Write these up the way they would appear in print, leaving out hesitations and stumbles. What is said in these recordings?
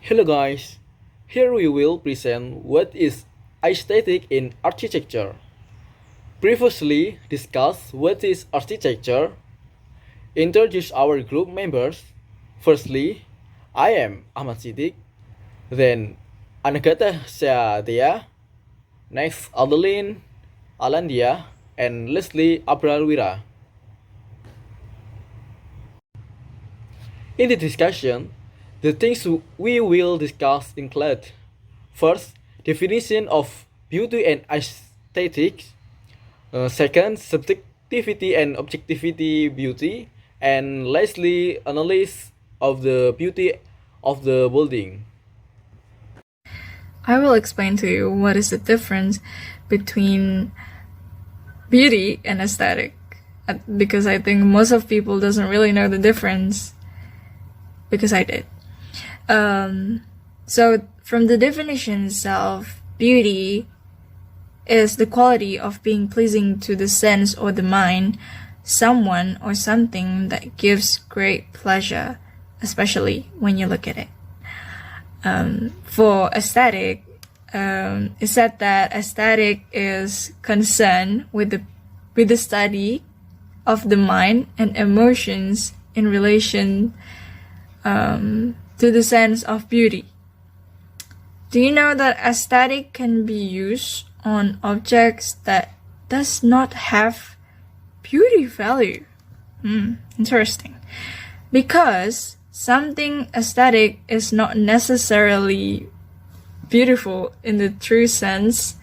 Hello guys, here we will present what is aesthetic in architecture. Previously discussed what is architecture, introduce our group members. Firstly, I am Ahmad Shiddiq, then Anagatasya Dea, next Adeline Alandia, and lastly Abrar Wira. In the discussion, the things we will discuss include: first, definition of beauty and aesthetics; second, subjectivity and objectivity beauty; and lastly, analysis of the beauty of the building. I will explain to you what is the difference between beauty and aesthetic, because I think most of people doesn't really know the difference, because I did. So from the definitions of beauty is the quality of being pleasing to the sense or the mind, someone or something that gives great pleasure, especially when you look at it. For aesthetic, it said that aesthetic is concerned with the study of the mind and emotions in relation to the sense of beauty. Do you know that aesthetic can be used on objects that does not have beauty value? Interesting. Because something aesthetic is not necessarily beautiful in the true sense,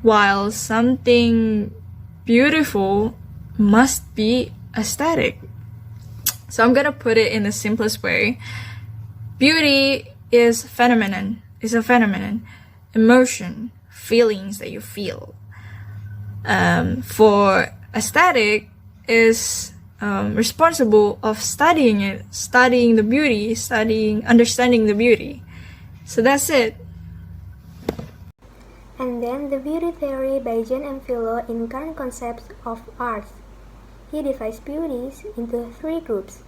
while something beautiful must be aesthetic. So I'm gonna put it in the simplest way. Beauty is a phenomenon, emotion, feelings that you feel. For aesthetic is responsible of studying it, studying the beauty, understanding the beauty. So that's it. And then the beauty theory by John M. Philo in Current Concepts of Art. He divides beauties into three groups.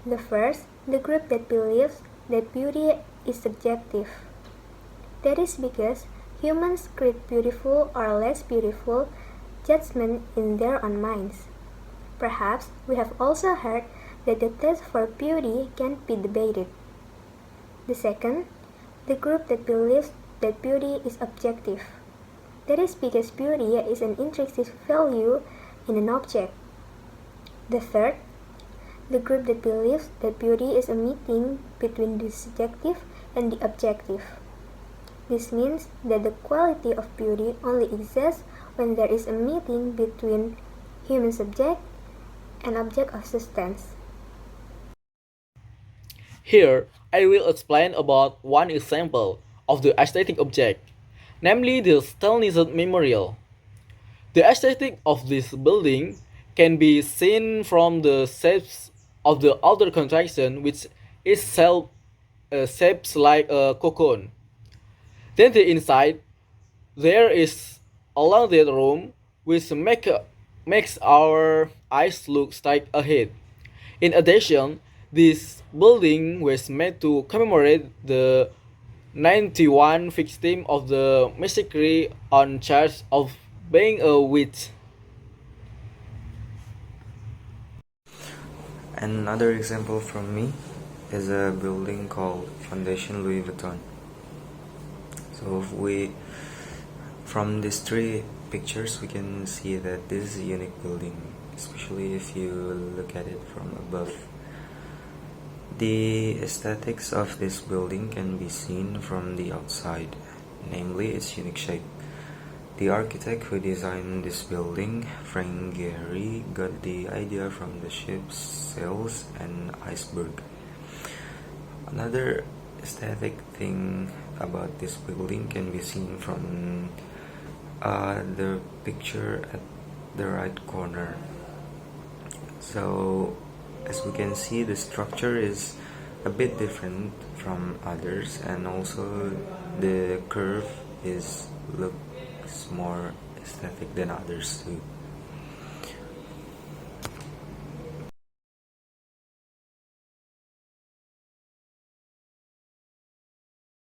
The first, the group that believes that beauty is subjective. That is because humans create beautiful or less beautiful judgment in their own minds. Perhaps we have also heard that the test for beauty can be debated. The second, the group that believes that beauty is objective. That is because beauty is an intrinsic value in an object. The third, the group that believes that beauty is a meeting between the subjective and the objective. This means that the quality of beauty only exists when there is a meeting between human subject and object of substance. Here, I will explain about one example of the aesthetic object, namely the Stalinism Memorial. The aesthetic of this building can be seen from the shapes of the outer construction, which is shaped like a cocoon. Then the inside, there is a rounded room which makes our eyes look straight ahead. In addition, this building was made to commemorate the 91 victims of the massacre on charge of being a witch. Another example from me is a building called Foundation Louis Vuitton. So from these three pictures, we can see that this is a unique building, especially if you look at it from above. The aesthetics of this building can be seen from the outside, namely its unique shape. The architect who designed this building, Frank Gehry, got the idea from the ship's sails and iceberg. Another aesthetic thing about this building can be seen from the picture at the right corner. So as we can see, the structure is a bit different from others, and also the curve looks more aesthetic than others too.